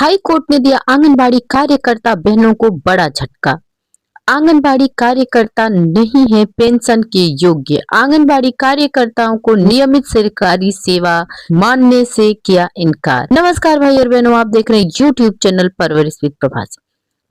High court ने दिया आंगनबाड़ी कार्यकर्ता बहनों को बड़ा झटका। आंगनबाड़ी कार्यकर्ता नहीं है पेंशन के योग्य। आंगनबाड़ी कार्यकर्ताओं को नियमित सरकारी सेवा मानने से किया इनकार। नमस्कार भाई और बहनों, आप देख रहे हैं यूट्यूब चैनल परवरिश विद प्रभास।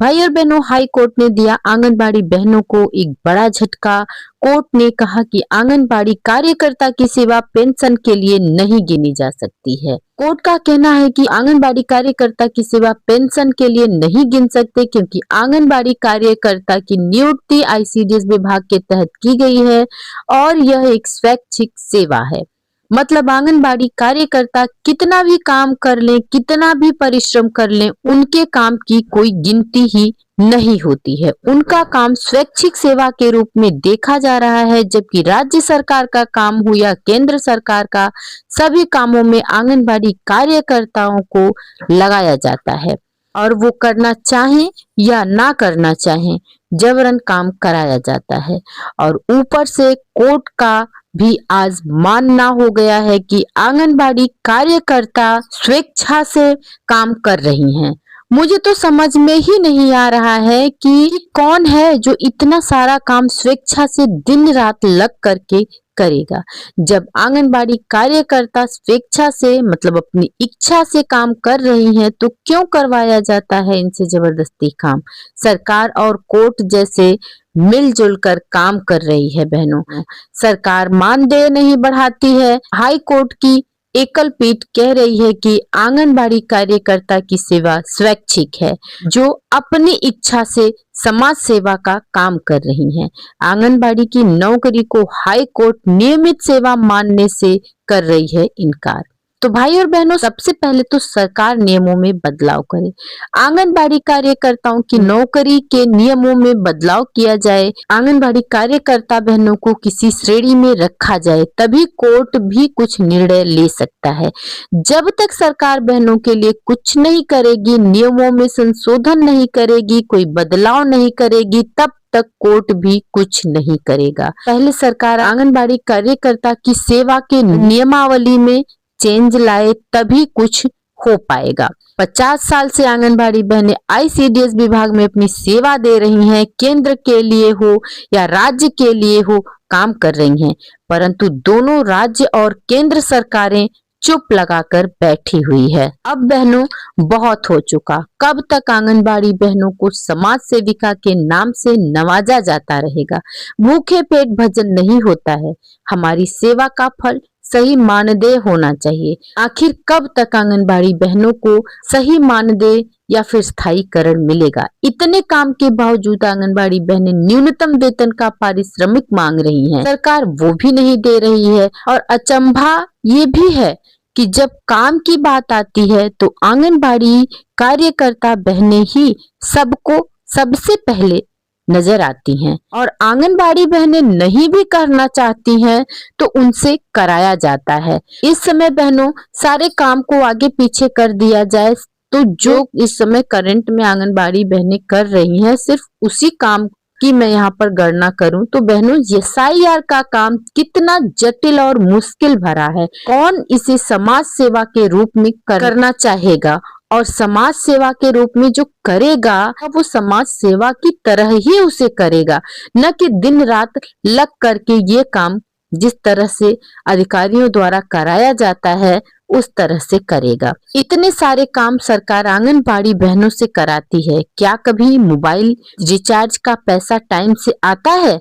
भाई और बहनों, हाई कोर्ट ने दिया आंगनबाड़ी बहनों को एक बड़ा झटका। कोर्ट ने कहा कि आंगनबाड़ी कार्यकर्ता की सेवा पेंशन के लिए नहीं गिनी जा सकती है। कोर्ट का कहना है कि आंगनबाड़ी कार्यकर्ता की सेवा पेंशन के लिए नहीं गिन सकते क्योंकि आंगनबाड़ी कार्यकर्ता की नियुक्ति आईसीडीएस विभाग के तहत की गई है और यह एक स्वैच्छिक सेवा है। मतलब आंगनबाड़ी कार्यकर्ता कितना भी काम कर लें, कितना भी परिश्रम कर लें, उनके काम की कोई गिनती ही नहीं होती है। उनका काम स्वैच्छिक सेवा के रूप में देखा जा रहा है, जबकि राज्य सरकार का काम हो या केंद्र सरकार का, सभी कामों में आंगनबाड़ी कार्यकर्ताओं को लगाया जाता है और वो करना चाहें या ना करना चाहें, जबरन काम कराया जाता है। और ऊपर से कोर्ट का भी आज मानना हो गया है कि आंगनबाड़ी कार्यकर्ता स्वेच्छा से काम कर रही हैं। मुझे तो समझ में ही नहीं आ रहा है कि कौन है जो इतना सारा काम स्वेच्छा से दिन रात लग करके करेगा। जब आंगनबाड़ी कार्यकर्ता स्वेच्छा से मतलब अपनी इच्छा से काम कर रही हैं, तो क्यों करवाया जाता है इनसे जबरदस्ती काम। सरकार और कोर्ट जैसे मिलजुल कर काम कर रही है बहनों। सरकार मानदेय नहीं बढ़ाती है। हाई कोर्ट की एकल पीठ कह रही है कि आंगनबाड़ी कार्यकर्ता की सेवा स्वैच्छिक है, जो अपनी इच्छा से समाज सेवा का काम कर रही हैं। आंगनबाड़ी की नौकरी को हाई कोर्ट नियमित सेवा मानने से कर रही है इनकार। तो भाई और बहनों, सबसे पहले तो सरकार नियमों में बदलाव करे। आंगनबाड़ी कार्यकर्ताओं की नौकरी के नियमों में बदलाव किया जाए। आंगनबाड़ी कार्यकर्ता बहनों को किसी श्रेणी में रखा जाए, तभी कोर्ट भी कुछ निर्णय ले सकता है। जब तक सरकार बहनों के लिए कुछ नहीं करेगी, नियमों में संशोधन नहीं करेगी, कोई बदलाव नहीं करेगी, तब तक कोर्ट भी कुछ नहीं करेगा। पहले सरकार आंगनबाड़ी कार्यकर्ता की सेवा के नियमावली में चेंज लाए, तभी कुछ हो पाएगा। 50 साल से आंगनबाड़ी बहनें आईसीडीएस विभाग में अपनी सेवा दे रही हैं। केंद्र के लिए हो या राज्य के लिए हो, काम कर रही हैं, परंतु दोनों राज्य और केंद्र सरकारें चुप लगाकर बैठी हुई है। अब बहनों, बहुत हो चुका। कब तक आंगनबाड़ी बहनों को समाज सेविका के नाम से नवाजा जाता रहेगा। भूखे पेट भजन नहीं होता है। हमारी सेवा का फल सही मानदेय होना चाहिए। आखिर कब तक आंगनबाड़ी बहनों को सही मानदेय या फिर स्थायीकरण मिलेगा। इतने काम के बावजूद आंगनबाड़ी बहनें न्यूनतम वेतन का पारिश्रमिक मांग रही हैं। सरकार वो भी नहीं दे रही है। और अचंभा ये भी है कि जब काम की बात आती है तो आंगनबाड़ी कार्यकर्ता बहनें ही सबको सबसे पहले नजर आती हैं। और आंगनबाड़ी बहनें नहीं भी करना चाहती हैं तो उनसे कराया जाता है। इस समय बहनों, सारे काम को आगे पीछे कर दिया जाए तो जो इस समय करंट में आंगनबाड़ी बहनें कर रही हैं, सिर्फ उसी काम की मैं यहाँ पर गणना करूं तो बहनों, एसआईआर का काम कितना जटिल और मुश्किल भरा है। कौन इसे समाज सेवा के रूप में करना चाहेगा, और समाज सेवा के रूप में जो करेगा वो समाज सेवा की तरह ही उसे करेगा, न कि दिन रात लग करके ये काम जिस तरह से अधिकारियों द्वारा कराया जाता है उस तरह से करेगा। इतने सारे काम सरकार आंगनबाड़ी बहनों से कराती है, क्या कभी मोबाइल रिचार्ज का पैसा टाइम से आता है?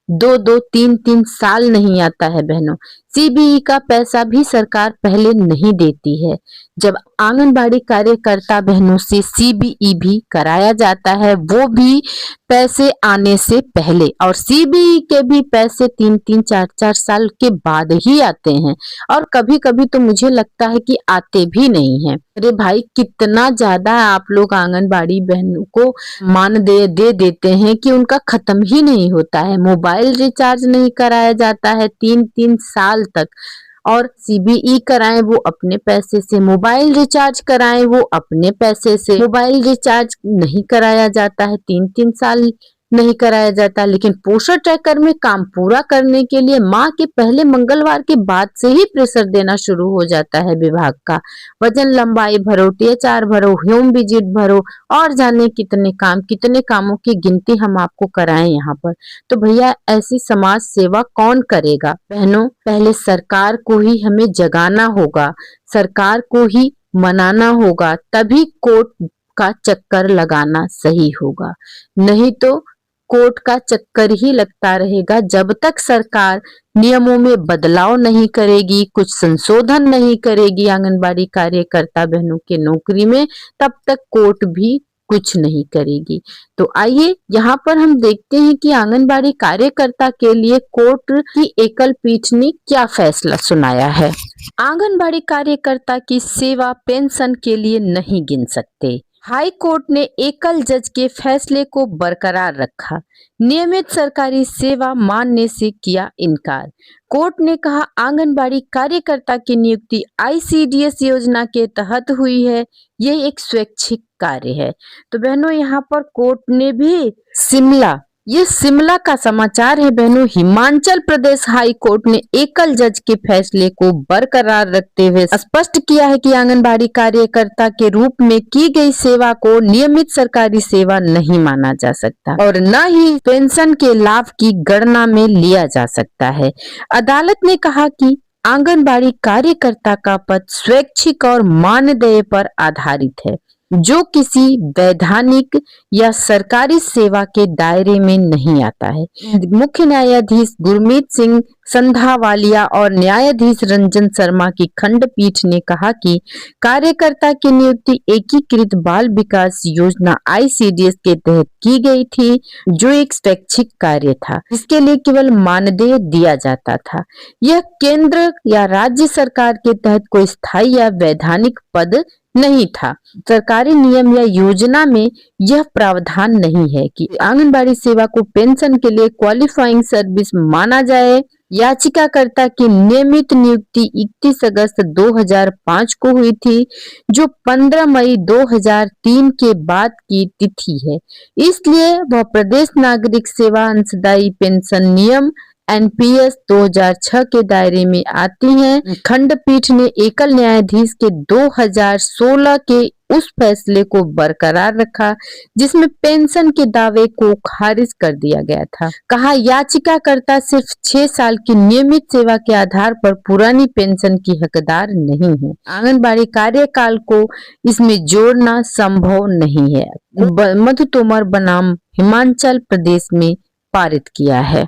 2-2, 3-3 साल नहीं आता है बहनों। सीबीई का पैसा भी सरकार पहले नहीं देती है। जब आंगनबाड़ी कार्यकर्ता बहनों से सीबीई भी कराया जाता है, वो भी पैसे आने से पहले, और सीबीई के भी पैसे 3-3, 4-4 साल के बाद ही आते हैं। और कभी कभी तो मुझे लगता है कि आते भी नहीं हैं। अरे भाई, कितना ज्यादा आप लोग आंगनबाड़ी बहनों को मानदेय दे देते हैं कि उनका खत्म ही नहीं होता है। मोबाइल रिचार्ज नहीं कराया जाता है 3-3 साल तक, और सीबीई कराएं वो अपने पैसे से, मोबाइल रिचार्ज कराएं वो अपने पैसे से। मोबाइल रिचार्ज नहीं कराया जाता है 3-3 साल नहीं कराया जाता, लेकिन पोषण ट्रैकर में काम पूरा करने के लिए माह के पहले मंगलवार के बाद से ही प्रेशर देना शुरू हो जाता है विभाग का। वजन लंबाई भरो, THR भरो, ह्यूम विजिट भरो और जाने कितने कामों की गिनती हम आपको कराएं यहाँ पर। तो भैया ऐसी समाज सेवा कौन करेगा? बहनों, पहले सरकार को ही हमें जगाना होगा, सरकार को ही मनाना होगा, तभी कोर्ट का चक्कर लगाना सही होगा। नहीं तो कोर्ट का चक्कर ही लगता रहेगा जब तक सरकार नियमों में बदलाव नहीं करेगी, कुछ संशोधन नहीं करेगी आंगनबाड़ी कार्यकर्ता बहनों के नौकरी में, तब तक कोर्ट भी कुछ नहीं करेगी। तो आइए यहाँ पर हम देखते हैं कि आंगनबाड़ी कार्यकर्ता के लिए कोर्ट की एकल पीठ ने क्या फैसला सुनाया है। आंगनबाड़ी कार्यकर्ता की सेवा पेंशन के लिए नहीं गिन सकते। हाई कोर्ट ने एकल जज के फैसले को बरकरार रखा, नियमित सरकारी सेवा मानने से किया इनकार। कोर्ट ने कहा आंगनबाड़ी कार्यकर्ता की नियुक्ति ICDS योजना के तहत हुई है, ये एक स्वैच्छिक कार्य है। तो बहनों यहाँ पर कोर्ट ने भी शिमला का समाचार है बहनों। हिमाचल प्रदेश हाई कोर्ट ने एकल जज के फैसले को बरकरार रखते हुए स्पष्ट किया है कि आंगनबाड़ी कार्यकर्ता के रूप में की गई सेवा को नियमित सरकारी सेवा नहीं माना जा सकता और न ही पेंशन के लाभ की गणना में लिया जा सकता है। अदालत ने कहा कि आंगनबाड़ी कार्यकर्ता का पद स्वैच्छिक और मानदेय पर आधारित है, जो किसी वैधानिक या सरकारी सेवा के दायरे में नहीं आता है। मुख्य न्यायाधीश गुरमीत सिंह संधावालिया और न्यायाधीश रंजन शर्मा की खंडपीठ ने कहा कि कार्यकर्ता की नियुक्ति एकीकृत बाल विकास योजना ICDS के तहत की गई थी, जो एक स्वैच्छिक कार्य था, इसके लिए केवल मानदेय दिया जाता था। यह केंद्र या राज्य सरकार के तहत कोई स्थायी या वैधानिक पद नहीं था। सरकारी नियम या योजना में यह प्रावधान नहीं है कि आंगनबाड़ी सेवा को पेंशन के लिए क्वालिफाइंग सर्विस माना जाए। याचिकाकर्ता की नियमित नियुक्ति 31 अगस्त 2005 को हुई थी, जो 15 मई 2003 के बाद की तिथि है। इसलिए वह प्रदेश नागरिक सेवा अंशदायी पेंशन नियम NPS 2006 के दायरे में आती हैं। खंडपीठ ने एकल न्यायाधीश के 2016 के उस फैसले को बरकरार रखा जिसमें पेंशन के दावे को खारिज कर दिया गया था। कहा याचिकाकर्ता सिर्फ 6 साल की नियमित सेवा के आधार पर पुरानी पेंशन की हकदार नहीं है। आंगनबाड़ी कार्यकाल को इसमें जोड़ना संभव नहीं है। मधु तोमर बनाम हिमाचल प्रदेश में पारित किया है।